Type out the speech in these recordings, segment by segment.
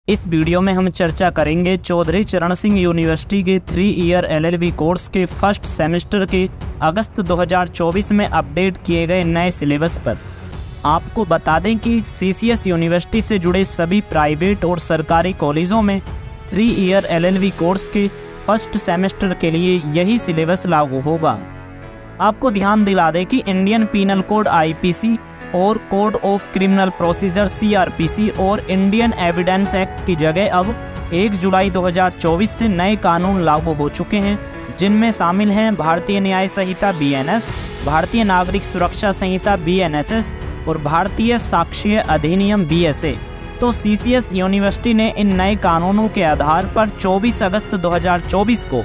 इस वीडियो में हम चर्चा करेंगे चौधरी चरण सिंह यूनिवर्सिटी के 3 ईयर LLB कोर्स के फर्स्ट सेमेस्टर के अगस्त 2024 में अपडेट किए गए नए सिलेबस पर। आपको बता दें कि CCS यूनिवर्सिटी से जुड़े सभी प्राइवेट और सरकारी कॉलेजों में 3 ईयर LLB कोर्स के फर्स्ट सेमेस्टर के लिए यही सिलेबस लागू होगा। आपको ध्यान दिला दें कि इंडियन पीनल कोड IPC और code of criminal procedure CRPC और इंडियन एविडेंस एक्ट की जगह अब 1 जुलाई 2024 से नए कानून लागू हो चुके हैं, जिनमें शामिल हैं भारतीय न्याय संहिता BNS, भारतीय नागरिक सुरक्षा संहिता BNSS और भारतीय साक्ष्य अधिनियम BSA। तो CCS यूनिवर्सिटी ने इन नए कानूनों के आधार पर 24 अगस्त 2024 को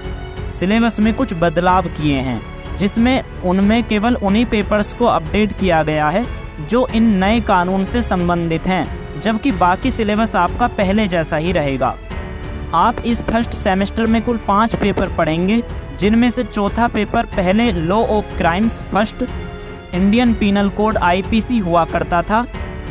सिलेबस में कुछ बदलाव किए हैं, जिसमें उनमें केवल उन्हीं पेपर्स को अपडेट किया गया है जो इन नए कानून से संबंधित हैं, जबकि बाकी सिलेबस आपका पहले जैसा ही रहेगा। आप इस फर्स्ट सेमेस्टर में कुल 5 पेपर पढ़ेंगे, जिनमें से चौथा पेपर पहले law of crimes first Indian penal code IPC हुआ करता था,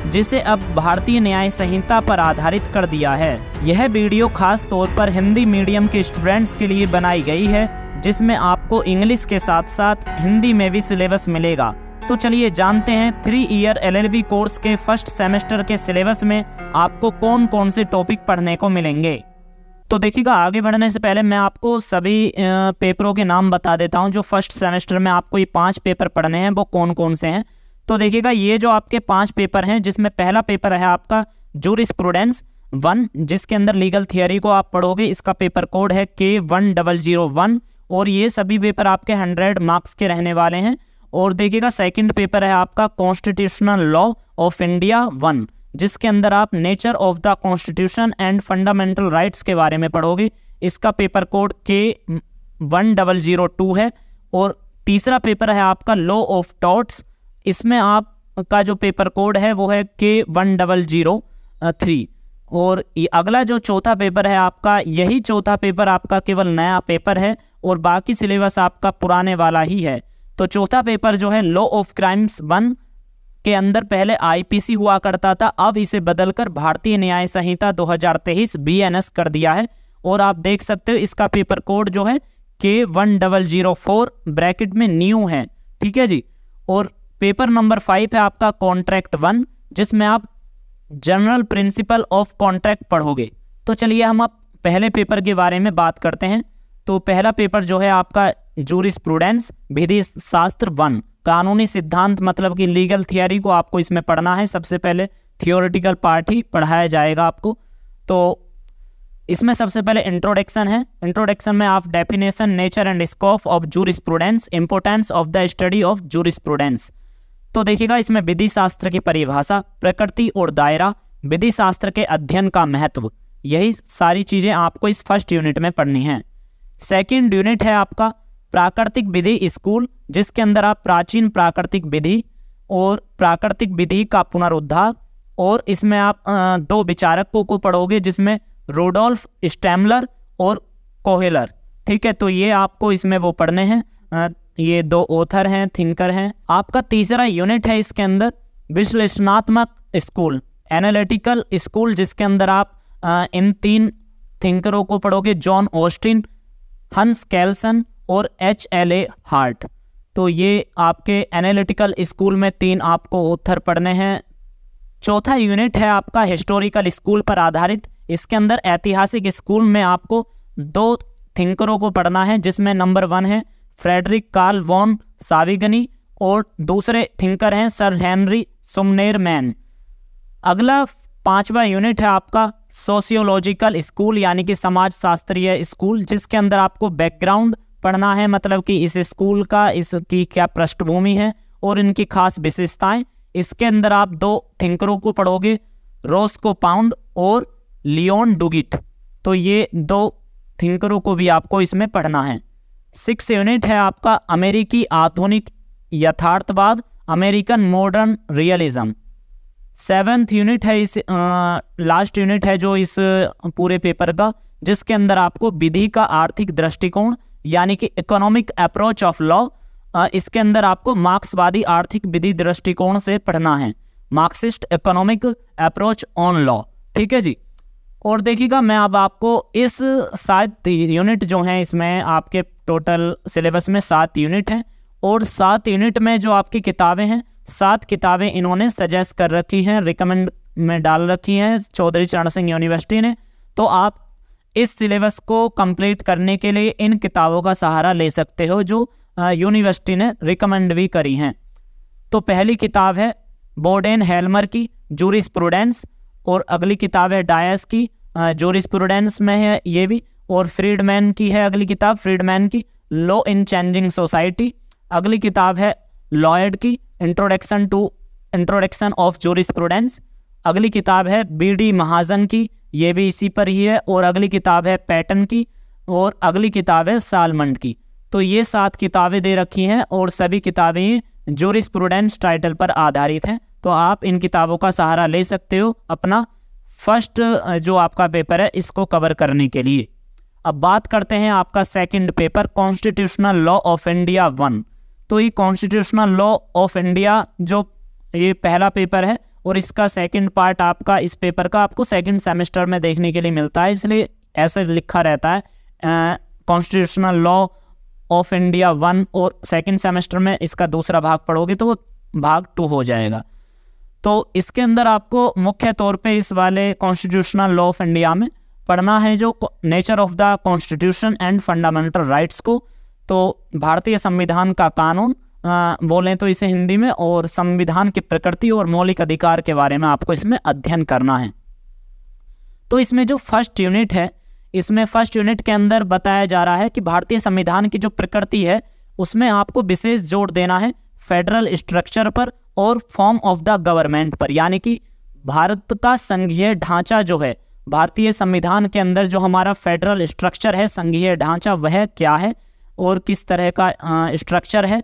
जिसे अब भारतीय न्याय संहिता पर आधारित कर दिया है। यह वीडियो खास तौर पर हिंदी मीडियम के स्टूडेंट्स के लिए बनाई गई है, जिसमें आपको इंग्लिश के साथ साथ हिंदी में भी सिलेबस मिलेगा। तो चलिए जानते हैं 3 ईयर LLB कोर्स के फर्स्ट सेमेस्टर के सिलेबस में आपको कौन कौन से टॉपिक पढ़ने को मिलेंगे। तो देखिएगा, आगे बढ़ने से पहले मैं आपको सभी पेपरों के नाम बता देता हूं जो फर्स्ट सेमेस्टर में आपको ये 5 पेपर पढ़ने हैं, वो कौन कौन से हैं। तो देखिएगा, ये जो आपके 5 पेपर हैं, जिसमें पहला पेपर है आपका जूरिस्प्रूडेंस 1, जिसके अंदर लीगल थियरी को आप पढ़ोगे। इसका पेपर कोड है K1001 और ये सभी पेपर आपके 100 मार्क्स के रहने वाले हैं। और देखिएगा, सेकंड पेपर है आपका कॉन्स्टिट्यूशनल लॉ ऑफ इंडिया 1, जिसके अंदर आप nature of the constitution and fundamental rights के बारे में पढ़ोगे। इसका पेपर कोड K1002 है। और तीसरा पेपर है आपका लॉ ऑफ टॉर्ट्स, इसमें आपका जो पेपर कोड है वो है K1003। और अगला जो चौथा पेपर है आपका, यही चौथा पेपर आपका केवल नया पेपर है और बाकी सिलेबस आपका पुराने वाला ही है। तो चौथा पेपर जो है लॉ ऑफ क्राइम्स 1 के अंदर पहले IPC हुआ करता था, अब इसे बदलकर भारतीय न्याय संहिता 2023 BNS कर दिया है। और आप देख सकते हो इसका पेपर कोड जो है K1004 ब्रैकेट में न्यू है, ठीक है जी। और पेपर नंबर 5 है आपका कॉन्ट्रैक्ट 1, जिसमें आप जनरल प्रिंसिपल ऑफ कॉन्ट्रैक्ट पढ़ोगे। तो चलिए हम अब पहले पेपर के बारे में बात करते हैं। तो पहला पेपर जो है आपका जूरिस्प्रूडेंस विधि शास्त्र 1, कानूनी सिद्धांत मतलब कि लीगल थियरी को आपको इसमें पढ़ना है। सबसे पहले थियोरेटिकल पार्ट ही पढ़ाया जाएगा आपको। तो इसमें सबसे पहले इंट्रोडक्शन है। इंट्रोडक्शन में आप definition, nature and scope of jurisprudence, importance of the study of jurisprudence. तो देखिएगा, इसमें विधि शास्त्र की परिभाषा, प्रकृति और दायरा, विधि शास्त्र के अध्ययन का महत्व, यही सारी चीजें आपको इस फर्स्ट यूनिट में पढ़नी है। सेकंड यूनिट है आपका प्राकृतिक विधि स्कूल, जिसके अंदर आप प्राचीन प्राकृतिक विधि और प्राकृतिक विधि का पुनरुद्धार, और इसमें आप 2 विचारकों को पढ़ोगे, जिसमें रोडोल्फ स्टैमलर और कोहेलर, ठीक है। तो ये आपको इसमें वो पढ़ने हैं, ये 2 ऑथर हैं, थिंकर हैं। आपका तीसरा यूनिट है इसके अंदर विश्लेषणात्मक स्कूल, एनालिटिकल स्कूल, जिसके अंदर आप इन 3 थिंकरों को पढ़ोगे, जॉन ऑस्टिन, हंस कैल्सन और HLA हार्ट। तो ये आपके एनालिटिकल स्कूल में 3 आपको ऑथर पढ़ने हैं। चौथा यूनिट है आपका हिस्टोरिकल स्कूल पर आधारित। इसके अंदर ऐतिहासिक स्कूल में आपको 2 थिंकरों को पढ़ना है, जिसमें नंबर 1 है फ्रेडरिक कार्ल वॉन साविगनी और दूसरे थिंकर हैं सर हेनरी सुमनेरमैन। अगला 5वां यूनिट है आपका सोशियोलॉजिकल स्कूल, यानी कि समाज शास्त्रीय स्कूल, जिसके अंदर आपको बैकग्राउंड पढ़ना है, मतलब कि इस स्कूल का, इसकी क्या पृष्ठभूमि है और इनकी खास विशेषताएं। इसके अंदर आप 2 थिंकरों को पढ़ोगे, रोस्को पाउंड और लियोन डुगिट। तो ये 2 थिंकरों को भी आपको इसमें पढ़ना है। 6 यूनिट है आपका अमेरिकी आधुनिक यथार्थवाद, American modern realism. 7th unit है इस लास्ट यूनिट है जो इस पूरे पेपर का, जिसके अंदर आपको विधि का आर्थिक दृष्टिकोण, यानी कि इकोनॉमिक अप्रोच ऑफ लॉ, इसके अंदर आपको मार्क्सवादी आर्थिक विधि दृष्टिकोण से पढ़ना है, Marxist economic approach on law, ठीक है जी। और देखिएगा मैं अब आपको इस 7 यूनिट जो हैं, इसमें आपके टोटल सिलेबस में 7 यूनिट हैं और 7 यूनिट में जो आपकी किताबें हैं 7 किताबें इन्होंने सजेस्ट कर रखी हैं, रिकमेंड में डाल रखी हैं चौधरी चरण सिंह यूनिवर्सिटी ने। तो आप इस सिलेबस को कंप्लीट करने के लिए इन किताबों का सहारा ले सकते हो जो यूनिवर्सिटी ने रिकमेंड भी करी हैं। तो पहली किताब है बोडेन-हेल्मर की जूरिस्प्रूडेंस और अगली किताब है डायस की जूरिस्प्रूडेंस में है ये भी, और फ्रीडमैन की है अगली किताब, फ्रीडमैन की लॉ इन चेंजिंग सोसाइटी। अगली किताब है लॉयड की इंट्रोडक्शन ऑफ जूरिस्प्रूडेंस। अगली किताब है BD महाजन की, ये भी इसी पर ही है। और अगली किताब है पैटन की और अगली किताब है सालमंड की। तो ये 7 किताबें दे रखी हैं और सभी किताबें जूरिस्प्रूडेंस टाइटल पर आधारित हैं। तो आप इन किताबों का सहारा ले सकते हो अपना फर्स्ट जो आपका पेपर है इसको कवर करने के लिए। अब बात करते हैं आपका second paper constitutional law of India 1। तो ये कॉन्स्टिट्यूशनल लॉ ऑफ इंडिया जो ये पहला पेपर है और इसका सेकंड पार्ट आपका इस पेपर का आपको सेकंड सेमेस्टर में देखने के लिए मिलता है, इसलिए ऐसे लिखा रहता है कॉन्स्टिट्यूशनल लॉ ऑफ इंडिया 1 और सेकंड सेमेस्टर में इसका दूसरा भाग पढ़ोगे तो वो भाग 2 हो जाएगा। तो इसके अंदर आपको मुख्य तौर पे इस वाले कॉन्स्टिट्यूशनल लॉ ऑफ इंडिया में पढ़ना है जो nature of the constitution and fundamental rights को। तो भारतीय संविधान का कानून बोलें तो इसे हिंदी में, और संविधान की प्रकृति और मौलिक अधिकार के बारे में आपको इसमें अध्ययन करना है। तो इसमें जो फर्स्ट यूनिट है, इसमें फर्स्ट यूनिट के अंदर बताया जा रहा है कि भारतीय संविधान की जो प्रकृति है उसमें आपको विशेष जोर देना है फेडरल स्ट्रक्चर पर और फॉर्म ऑफ द गवर्नमेंट पर, यानी कि भारत का संघीय ढांचा जो है, भारतीय संविधान के अंदर जो हमारा फेडरल स्ट्रक्चर है, संघीय ढांचा, वह क्या है और किस तरह का स्ट्रक्चर है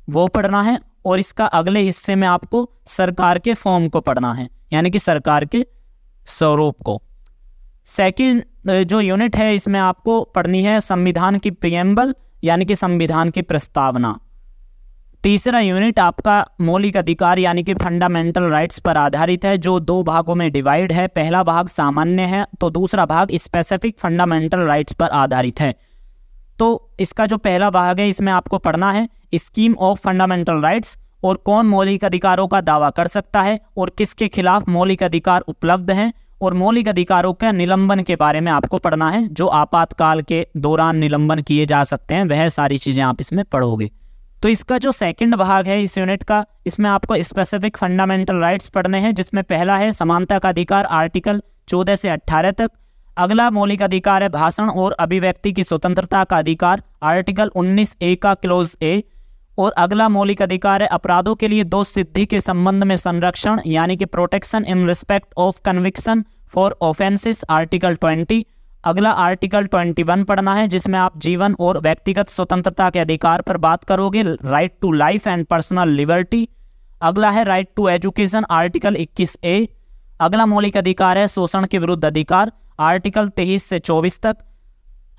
वो पढ़ना है। और इसका अगले हिस्से में आपको सरकार के फॉर्म को पढ़ना है, यानी कि सरकार के स्वरूप को। सेकंड जो यूनिट है इसमें आपको पढ़नी है संविधान की प्रीएम्बल, यानी कि संविधान की प्रस्तावना। तीसरा यूनिट आपका मौलिक अधिकार यानी कि फंडामेंटल राइट्स पर आधारित है, जो 2 भागों में डिवाइड है। पहला भाग सामान्य है तो दूसरा भाग स्पेसिफिक फंडामेंटल राइट्स पर आधारित है। तो इसका जो पहला भाग है इसमें आपको पढ़ना है स्कीम ऑफ फंडामेंटल राइट्स और कौन मौलिक अधिकारों का दावा कर सकता है और किसके खिलाफ मौलिक अधिकार उपलब्ध हैं, और मौलिक अधिकारों का निलंबन के बारे में आपको पढ़ना है, जो आपातकाल के दौरान निलंबन किए जा सकते हैं, वह सारी चीज़ें आप इसमें पढ़ोगे। तो इसका जो सेकंड भाग है इस यूनिट का, इसमें आपको स्पेसिफिक फंडामेंटल राइट्स पढ़ने हैं, जिसमें पहला है समानता का अधिकार आर्टिकल 14 से 18 तक। अगला मौलिक अधिकार है भाषण और अभिव्यक्ति की स्वतंत्रता का अधिकार आर्टिकल 19A का क्लोज A। और अगला मौलिक अधिकार है अपराधों के लिए दोष सिद्धि के संबंध में संरक्षण, यानी कि protection in respect of conviction for offences article 20। अगला आर्टिकल 21 पढ़ना है, जिसमें आप जीवन और व्यक्तिगत स्वतंत्रता के अधिकार पर बात करोगे, right to life and personal liberty. अगला है right to education article 21A। अगला मौलिक अधिकार है शोषण के विरुद्ध अधिकार आर्टिकल 23 से 24 तक।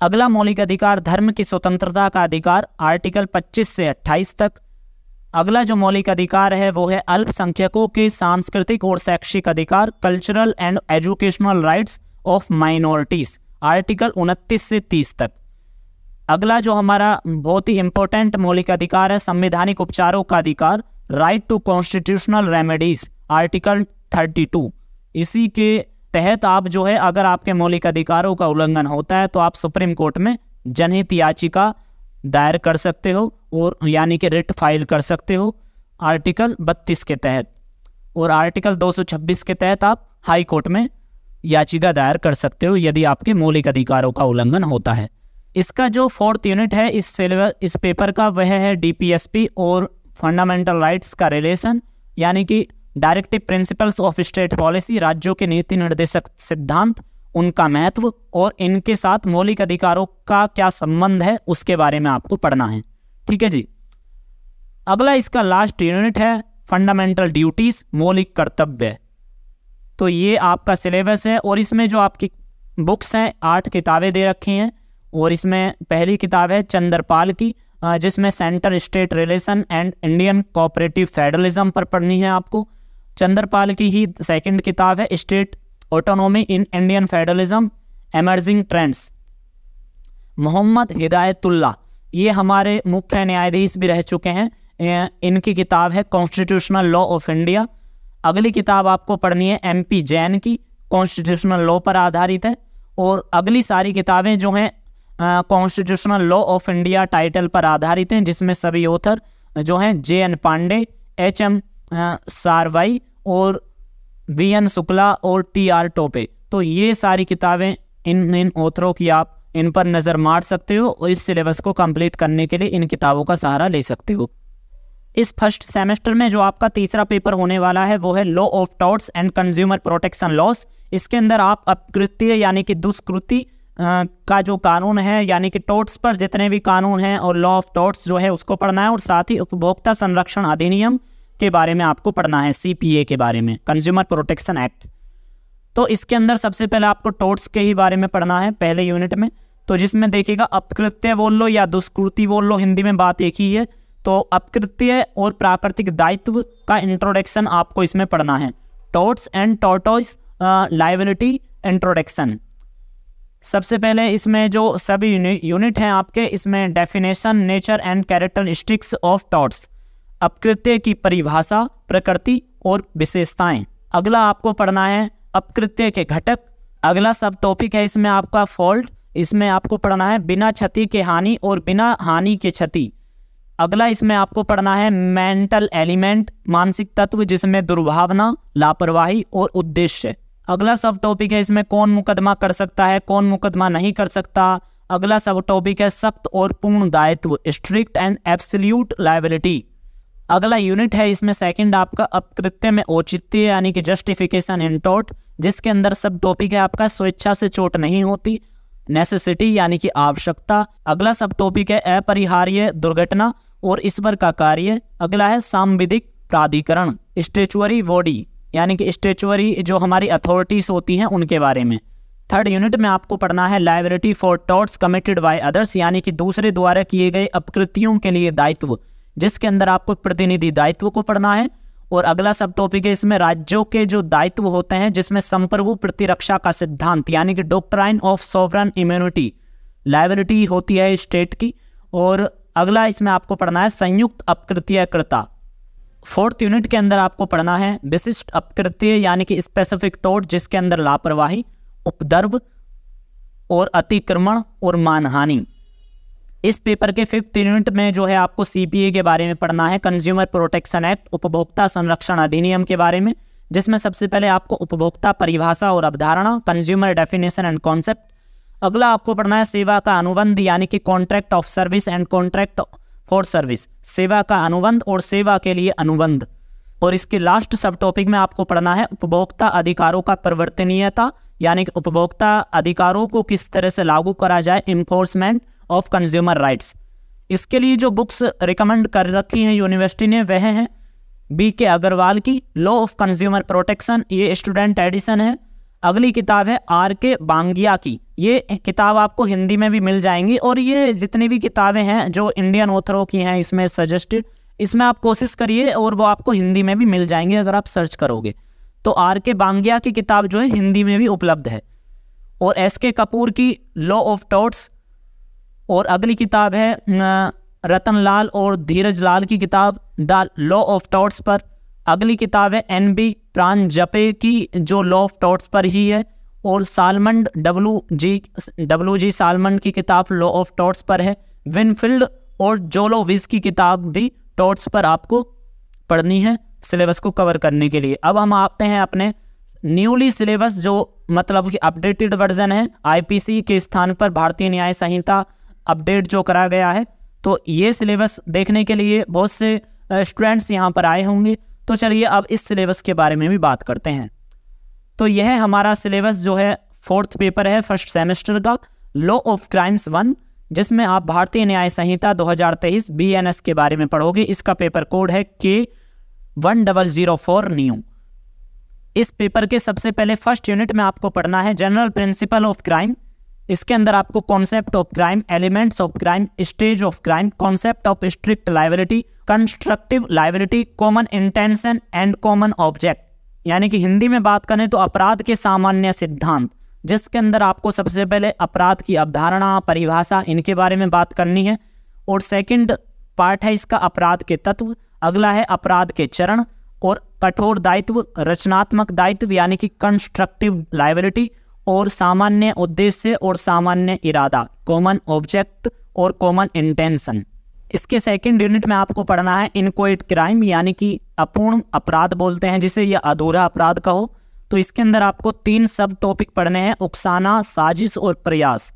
अगला मौलिक अधिकार धर्म की स्वतंत्रता का अधिकार आर्टिकल 25 से 28 तक। अगला जो मौलिक अधिकार है वो है अल्पसंख्यकों के सांस्कृतिक और शैक्षिक अधिकार cultural and educational rights of minorities article 29 से 30 तक। अगला जो हमारा बहुत ही इंपॉर्टेंट मौलिक अधिकार है संवैधानिक उपचारों का अधिकार right to constitutional remedies article 32। इसी के तहत आप जो है अगर आपके मौलिक अधिकारों का उल्लंघन होता है तो आप सुप्रीम कोर्ट में जनहित याचिका दायर कर सकते हो, और यानी कि रिट फाइल कर सकते हो आर्टिकल 32 के तहत, और आर्टिकल 226 के तहत आप हाई कोर्ट में याचिका दायर कर सकते हो यदि आपके मौलिक अधिकारों का उल्लंघन होता है। इसका जो 4th यूनिट है इस पेपर का वह है DPSP और फंडामेंटल राइट्स का रिलेशन, यानी कि directive principles of state policy, राज्यों के नीति निर्देशक सिद्धांत, उनका महत्व और इनके साथ मौलिक अधिकारों का क्या संबंध है उसके बारे में आपको पढ़ना है। ठीक है जी। अगला इसका लास्ट यूनिट है फंडामेंटल ड्यूटीज, मौलिक कर्तव्य। तो ये आपका सिलेबस है और इसमें जो आपकी बुक्स हैं 8 किताबें दे रखी हैं, और इसमें पहली किताब है चंद्रपाल की, जिसमें centre state relation and Indian cooperative federalism पर पढ़नी है आपको। चंद्रपाल की ही सेकंड किताब है state autonomy in Indian federalism, emerging trends. Mohammad Hidayatullah ये हमारे मुख्य न्यायाधीश भी रह चुके हैं। इनकी किताब है कॉन्स्टिट्यूशनल लॉ ऑफ इंडिया। अगली किताब आपको पढ़नी है MP जैन की, कॉन्स्टिट्यूशनल लॉ पर आधारित है। और अगली सारी किताबें जो हैं constitutional law of India title पर आधारित हैं, जिसमें सभी ऑथर जो हैं JN पांडे, HM सारवाई और VN शुक्ला और TR टोपे। तो ये सारी किताबें इन ऑथरों की आप इन पर नज़र मार सकते हो और इस सिलेबस को कंप्लीट करने के लिए इन किताबों का सहारा ले सकते हो। इस फर्स्ट सेमेस्टर में जो आपका तीसरा पेपर होने वाला है वो है law of torts and consumer protection loss. इसके अंदर आप अपकृत्य यानी कि दुष्कृति का जो कानून है, यानी कि टॉर्ट्स पर जितने भी कानून हैं, और लॉ ऑफ टॉर्ट्स जो है उसको पढ़ना है। और साथ ही उपभोक्ता संरक्षण अधिनियम के बारे में आपको पढ़ना है, CPA के बारे में, कंज्यूमर प्रोटेक्शन एक्ट। तो इसके अंदर सबसे पहले आपको टॉर्ट्स के ही बारे में पढ़ना है पहले यूनिट में। तो जिसमें देखिएगा अपकृत्य बोल लो या दुष्कृति बोल लो, हिंदी में बात एक ही है। तो अपकृत्य और प्राकृतिक दायित्व का इंट्रोडक्शन आपको इसमें पढ़ना है। Torts and tortious liability introduction. सबसे पहले इसमें जो सभी यूनिट हैं आपके, इसमें definition, nature and characteristics of torts, अपकृत्य की परिभाषा, प्रकृति और विशेषताएं। अगला आपको पढ़ना है अपकृत्य के घटक। अगला सब टॉपिक है इसमें आपका फॉल्ट। इसमें आपको पढ़ना है बिना क्षति के हानि और बिना हानि के क्षति। अगला इसमें आपको पढ़ना है मेंटल एलिमेंट, मानसिक तत्व, जिसमें दुर्भावना, लापरवाही और उद्देश्य। अगला सब टॉपिक है इसमें कौन मुकदमा कर सकता है, कौन मुकदमा नहीं कर सकता। अगला सब टॉपिक है सख्त और पूर्ण दायित्व, स्ट्रिक्ट एंड एब्सोल्यूट लायबिलिटी। अगला यूनिट है इसमें सेकंड आपका अपकृत्य में औचित्य यानी कि जस्टिफिकेशन इन टॉर्ट, जिसके अंदर सब टॉपिक है आपका स्वेच्छा से चोट नहीं होती, नेसेसिटी यानी कि आवश्यकता। अगला सब टॉपिक है अपरिहार्य दुर्घटना और ईश्वर का कार्य। अगला है सांविधिक प्राधिकरण, स्टैच्यूटरी बॉडी यानी कि स्टैच्यूटरी जो हमारी अथॉरिटीज होती हैं उनके बारे में। थर्ड यूनिट में आपको पढ़ना है liability for torts committed by others यानी कि दूसरे द्वारा किए गए अपकृत्यों के लिए दायित्व, जिसके अंदर आपको प्रतिनिधि दायित्व को पढ़ना है। और अगला सब टॉपिक है इसमें राज्यों के जो दायित्व होते हैं, जिसमें संप्रभु प्रतिरक्षा का सिद्धांत यानी कि doctrine of sovereign immunity, liability होती है स्टेट की। और अगला इसमें आपको पढ़ना है संयुक्त अपकृत्यकर्ता। फोर्थ यूनिट के अंदर आपको पढ़ना है विशिष्ट अपकृत्य यानी कि स्पेसिफिक टॉर्ट, जिसके अंदर लापरवाही, उपद्रव और अतिक्रमण और मानहानि। इस पेपर के फिफ्थ यूनिट में जो है आपको CPA के बारे में पढ़ना है, कंज्यूमर प्रोटेक्शन एक्ट, उपभोक्ता संरक्षण अधिनियम के बारे में, जिसमें सबसे पहले आपको उपभोक्ता परिभाषा और अवधारणा, कंज्यूमर डेफिनेशन एंड कॉन्सेप्ट। अगला आपको पढ़ना है सेवा का अनुबंध यानी कि contract of service and contract for service, सेवा का अनुबंध और सेवा के लिए अनुबंध। और इसके लास्ट सब टॉपिक में आपको पढ़ना है उपभोक्ता अधिकारों का परिवर्तनीयता यानी कि उपभोक्ता अधिकारों को किस तरह से लागू करा जाए, इन्फोर्समेंट ऑफ कंज्यूमर राइट्स। इसके लिए जो बुक्स रिकमेंड कर रखी हैं यूनिवर्सिटी ने वह हैं BK अग्रवाल की लॉ ऑफ कंज्यूमर प्रोटेक्शन, ये स्टूडेंट एडिशन है। अगली किताब है RK बांगिया की, ये किताब आपको हिंदी में भी मिल जाएंगी। और ये जितनी भी किताबें हैं जो इंडियन ऑथरों की हैं इसमें सजेस्टेड, इसमें आप कोशिश करिए और वो आपको हिंदी में भी मिल जाएंगे अगर आप सर्च करोगे। तो RK बांगिया की किताब जो है हिंदी में भी उपलब्ध है। और SK कपूर की लॉ ऑफ टॉर्ट्स। और अगली किताब है रतन लाल और धीरज लाल की किताब द लॉ ऑफ टॉर्ट्स पर। अगली किताब है NB प्रांजपे की जो लॉ ऑफ टॉर्ट्स पर ही है। और सालमंड WG सालमंड की किताब लॉ ऑफ टॉर्ट्स पर है। विनफील्ड और जोलोविज की किताब भी टॉर्ट्स पर आपको पढ़नी है सिलेबस को कवर करने के लिए। अब हम आते हैं अपने न्यूली सिलेबस जो मतलब कि अपडेटेड वर्जन है, IPC के स्थान पर भारतीय न्याय संहिता अपडेट जो करा गया है। तो ये सिलेबस देखने के लिए बहुत से स्टूडेंट्स यहाँ पर आए होंगे। तो चलिए अब इस सिलेबस के बारे में भी बात करते हैं। तो यह हमारा सिलेबस जो है फोर्थ पेपर है फर्स्ट सेमेस्टर का, लॉ ऑफ क्राइम्स 1, जिसमें आप भारतीय न्याय संहिता 2023 BNS के बारे में पढ़ोगे। इसका पेपर कोड है K1004 न्यू। इस पेपर के सबसे पहले फर्स्ट यूनिट में आपको पढ़ना है जनरल प्रिंसिपल ऑफ क्राइम। इसके अंदर आपको concept of crime, elements of crime, stage of crime, concept of strict liability, constructive liability, common intention and common object, यानी कि हिंदी में बात करें तो अपराध के सामान्य सिद्धांत, जिसके अंदर आपको सबसे पहले अपराध की अवधारणा, परिभाषा, इनके बारे में बात करनी है। और सेकंड पार्ट है इसका अपराध के तत्व। अगला है अपराध के चरण और कठोर दायित्व, रचनात्मक दायित्व यानी कि कंस्ट्रक्टिव लायबिलिटी, और सामान्य उद्देश्य और सामान्य इरादा, कॉमन ऑब्जेक्ट और कॉमन इंटेंशन। इसके सेकंड यूनिट में आपको पढ़ना है इनकोएट क्राइम यानी कि अपूर्ण अपराध बोलते हैं जिसे, या अधूरा अपराध कहो। तो इसके अंदर आपको 3 सब टॉपिक पढ़ने हैं, उकसाना, साजिश और प्रयास।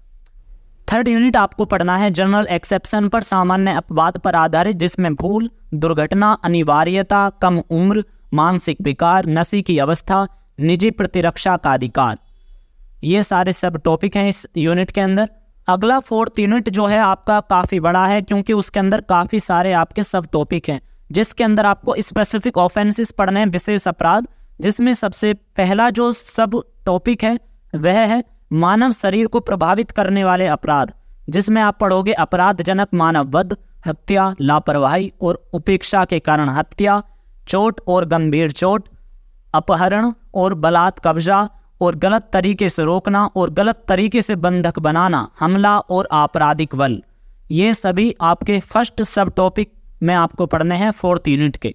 थर्ड यूनिट आपको पढ़ना है जनरल एक्सेप्शन पर, सामान्य अपवाद पर आधारित, जिसमें भूल, दुर्घटना, अनिवार्यता, कम उम्र, मानसिक विकार, नशे की अवस्था, निजी प्रतिरक्षा का अधिकार। ये सारे सब टॉपिक हैं इस यूनिट के अंदर। अगला फोर्थ यूनिट जो है आपका काफ़ी बड़ा है, क्योंकि उसके अंदर काफ़ी सारे आपके सब टॉपिक हैं, जिसके अंदर आपको स्पेसिफिक ऑफेंसेस पढ़ने हैं, विशेष अपराध। जिसमें सबसे पहला जो सब टॉपिक है वह है मानव शरीर को प्रभावित करने वाले अपराध, जिसमें आप पढ़ोगे अपराधजनक मानववध, हत्या, लापरवाही और उपेक्षा के कारण हत्या, चोट और गंभीर चोट, अपहरण और बलात् कब्जा और गलत तरीके से रोकना और गलत तरीके से बंधक बनाना, हमला और आपराधिक बल। ये सभी आपके फर्स्ट सब टॉपिक में आपको पढ़ने हैं फोर्थ यूनिट के।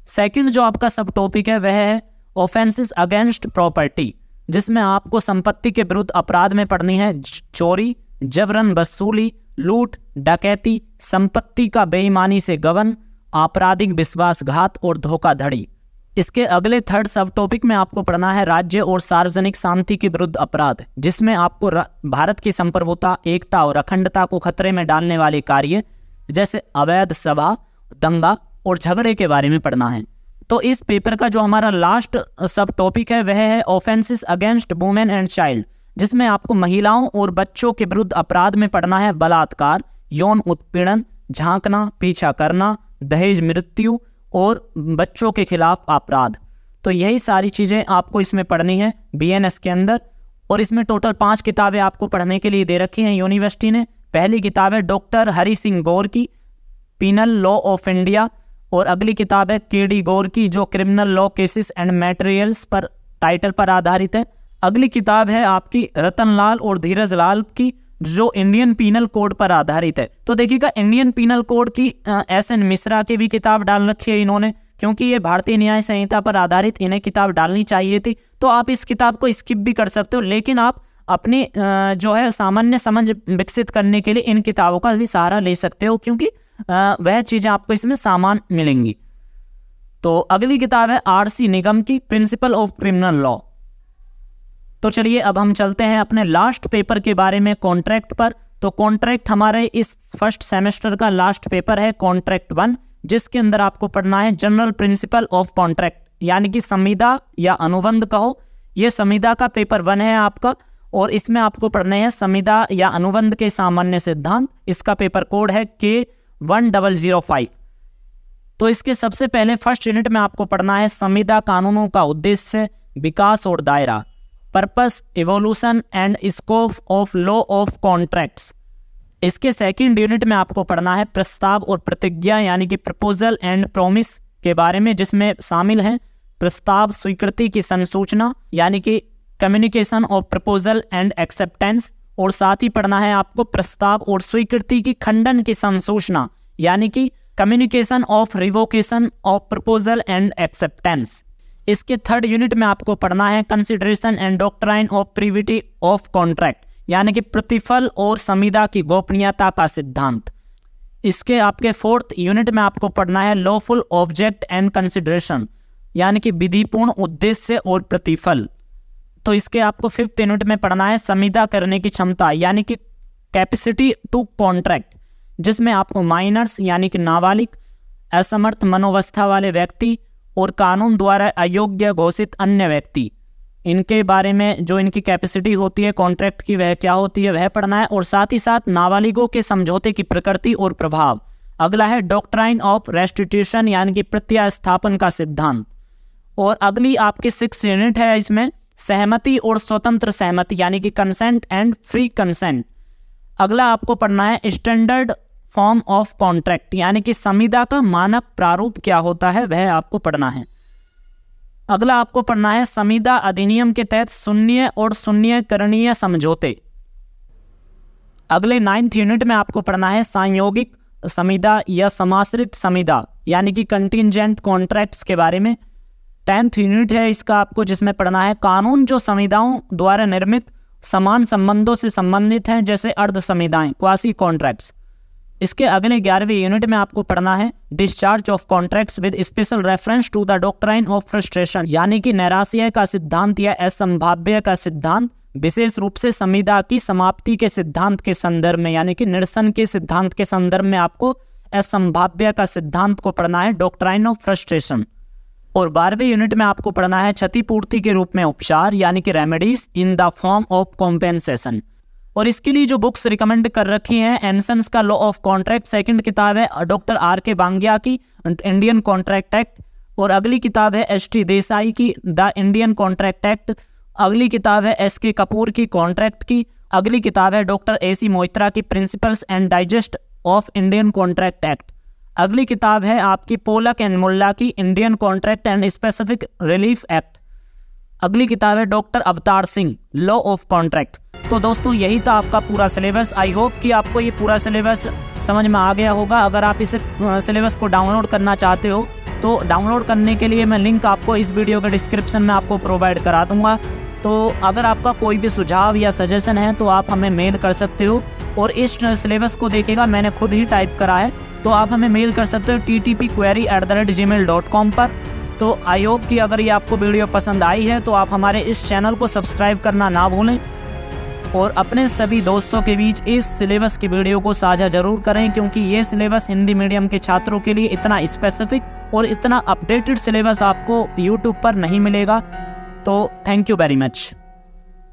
सेकंड जो आपका सब टॉपिक है वह है ऑफेंसेस अगेंस्ट प्रॉपर्टी, जिसमें आपको संपत्ति के विरुद्ध अपराध में पढ़नी है चोरी, जबरन वसूली, लूट, डकैती, संपत्ति का बेईमानी से गबन, आपराधिक विश्वासघात और धोखाधड़ी। इसके अगले थर्ड सब टॉपिक में आपको पढ़ना है राज्य और सार्वजनिक शांति के विरुद्ध अपराध, जिसमें आपको भारत की संप्रभुता, एकता और अखंडता को खतरे में डालने वाले कार्य जैसे अवैध सभा, दंगा और झगड़े के बारे में पढ़ना है। तो इस पेपर का जो हमारा लास्ट सब टॉपिक है वह है offences against women and child, जिसमें आपको महिलाओं और बच्चों के विरुद्ध अपराध में पढ़ना है बलात्कार, यौन उत्पीड़न, झांकना, पीछा करना, दहेज मृत्यु और बच्चों के खिलाफ अपराध। तो यही सारी चीज़ें आपको इसमें पढ़नी है BNS के अंदर। और इसमें टोटल 5 किताबें आपको पढ़ने के लिए दे रखी हैं यूनिवर्सिटी ने। पहली किताब है डॉक्टर हरि सिंह गौर की पिनल लॉ ऑफ इंडिया, और अगली किताब है KD गौर की जो criminal law cases and materials पर टाइटल पर आधारित है। अगली किताब है आपकी रतनलाल और धीरज लाल की जो इंडियन पीनल कोड पर आधारित है। तो देखिएगा इंडियन पीनल कोड की SN मिश्रा की भी किताब डाल रखी है इन्होंने, क्योंकि ये भारतीय न्याय संहिता पर आधारित इन्हें किताब डालनी चाहिए थी। तो आप इस किताब को स्किप भी कर सकते हो, लेकिन आप अपनी जो है सामान्य समझ विकसित करने के लिए इन किताबों का भी सहारा ले सकते हो, क्योंकि वह चीज़ें आपको इसमें सामान मिलेंगी। तो अगली किताब है RC निगम की प्रिंसिपल ऑफ क्रिमिनल लॉ। तो चलिए अब हम चलते हैं अपने लास्ट पेपर के बारे में, कॉन्ट्रैक्ट पर। तो कॉन्ट्रैक्ट हमारे इस फर्स्ट सेमेस्टर का लास्ट पेपर है कॉन्ट्रैक्ट 1, जिसके अंदर आपको पढ़ना है जनरल प्रिंसिपल ऑफ कॉन्ट्रैक्ट यानी कि संविदा या अनुबंध कहो। ये संविदा का पेपर 1 है आपका, और इसमें आपको पढ़ने हैं संविदा या अनुबंध के सामान्य सिद्धांत। इसका पेपर कोड है K1005। तो इसके सबसे पहले फर्स्ट यूनिट में आपको पढ़ना है संविदा कानूनों का उद्देश्य, विकास और दायरा, purpose, evolution and scope of law of contracts. इसके सेकंड यूनिट में आपको पढ़ना है प्रस्ताव और प्रतिज्ञा यानी कि प्रपोजल एंड प्रॉमिस के बारे में, जिसमें शामिल हैं प्रस्ताव, स्वीकृति की संसूचना यानी कि communication of proposal and acceptance, और साथ ही पढ़ना है आपको प्रस्ताव और स्वीकृति की खंडन की संसूचना यानी कि communication of revocation of proposal and acceptance. इसके थर्ड यूनिट में आपको पढ़ना है consideration and doctrine of privity of contract यानी कि प्रतिफल और संविदा की गोपनीयता का सिद्धांत। इसके आपके फोर्थ यूनिट में आपको पढ़ना है लॉफुल ऑब्जेक्ट एंड कंसिडरेशन यानी कि विधिपूर्ण उद्देश्य और प्रतिफल। तो इसके आपको फिफ्थ यूनिट में पढ़ना है संविदा करने की क्षमता यानी कि कैपेसिटी टू कॉन्ट्रैक्ट, जिसमें आपको माइनर्स यानी कि नाबालिग, असमर्थ मनोवस्था वाले व्यक्ति और कानून द्वारा अयोग्य घोषित अन्य व्यक्ति, इनके बारे में जो इनकी कैपेसिटी होती है कॉन्ट्रैक्ट की वह क्या होती है वह पढ़ना है, और साथ ही साथ नाबालिगों के समझौते की प्रकृति और प्रभाव। अगला है डॉक्ट्राइन ऑफ रेस्टिट्यूशन यानी कि प्रत्यास्थापन का सिद्धांत। और अगली आपकी 6 यूनिट है, इसमें सहमति और स्वतंत्र सहमति यानी कि कंसेंट एंड फ्री कंसेंट। अगला आपको पढ़ना है स्टैंडर्ड फॉर्म ऑफ कॉन्ट्रैक्ट यानी कि संविदा का मानक प्रारूप क्या होता है वह आपको पढ़ना है। अगला आपको पढ़ना है संविदा अधिनियम के तहत शून्य और शून्यकरणीय समझौते। अगले 9th यूनिट में आपको पढ़ना है संयोगिक संविदा या समाश्रित संविदा यानी कि कंटिजेंट कॉन्ट्रैक्ट्स के बारे में। 10th यूनिट है इसका आपको, जिसमें पढ़ना है कानून जो संविदाओं द्वारा निर्मित समान संबंधों से संबंधित हैं, जैसे अर्ध संविदाएं, क्वासी कॉन्ट्रैक्ट्स। इसके अगले 11वें यूनिट में आपको पढ़ना है discharge of contracts with special reference to the doctrine of frustration, यानी कि नैराश्य का सिद्धांत या असंभाव्य का सिद्धांत, विशेष रूप से संविदा की समाप्ति के सिद्धांत के संदर्भ में, यानी कि निरसन के सिद्धांत के संदर्भ में आपको असंभाव्य का सिद्धांत को पढ़ना है, डॉक्ट्राइन ऑफ फ्रस्ट्रेशन। और 12वें यूनिट में आपको पढ़ना है क्षतिपूर्ति के रूप में उपचार, यानी कि remedies in the form of compensation. और इसके लिए जो बुक्स रिकमेंड कर रखी हैं, एनसन्स का लॉ ऑफ कॉन्ट्रैक्ट, सेकंड किताब है डॉक्टर R.K. बांग्या की इंडियन कॉन्ट्रैक्ट एक्ट, और अगली किताब है S.T. देसाई की द इंडियन कॉन्ट्रैक्ट एक्ट, अगली किताब है S.K. कपूर की कॉन्ट्रैक्ट की, अगली किताब है डॉक्टर A.C. मोइत्रा की principles and digest of Indian contract act, अगली किताब है आपकी पोलक एंड मुल्ला की Indian contract and specific relief act, अगली किताब है doctor Avtar Singh law of contract. तो दोस्तों यही था आपका पूरा सिलेबस। आई होप कि आपको ये पूरा सिलेबस समझ में आ गया होगा। अगर आप इस सिलेबस को डाउनलोड करना चाहते हो तो डाउनलोड करने के लिए मैं लिंक आपको इस वीडियो के डिस्क्रिप्शन में आपको प्रोवाइड करा दूंगा। तो अगर आपका कोई भी सुझाव या सजेशन है तो आप हमें मेल कर सकते हो। और इस सिलेबस को देखिएगा, मैंने खुद ही टाइप करा है, तो आप हमें मेल कर सकते हो ttpquery@gmail.com पर। तो आई होप कि अगर ये आपको वीडियो पसंद आई है तो आप हमारे इस चैनल को सब्सक्राइब करना ना भूलें और अपने सभी दोस्तों के बीच इस सिलेबस की वीडियो को साझा जरूर करें, क्योंकि ये सिलेबस हिंदी मीडियम के छात्रों के लिए इतना स्पेसिफिक और इतना अपडेटेड सिलेबस आपको यूट्यूब पर नहीं मिलेगा। तो थैंक यू वेरी मच।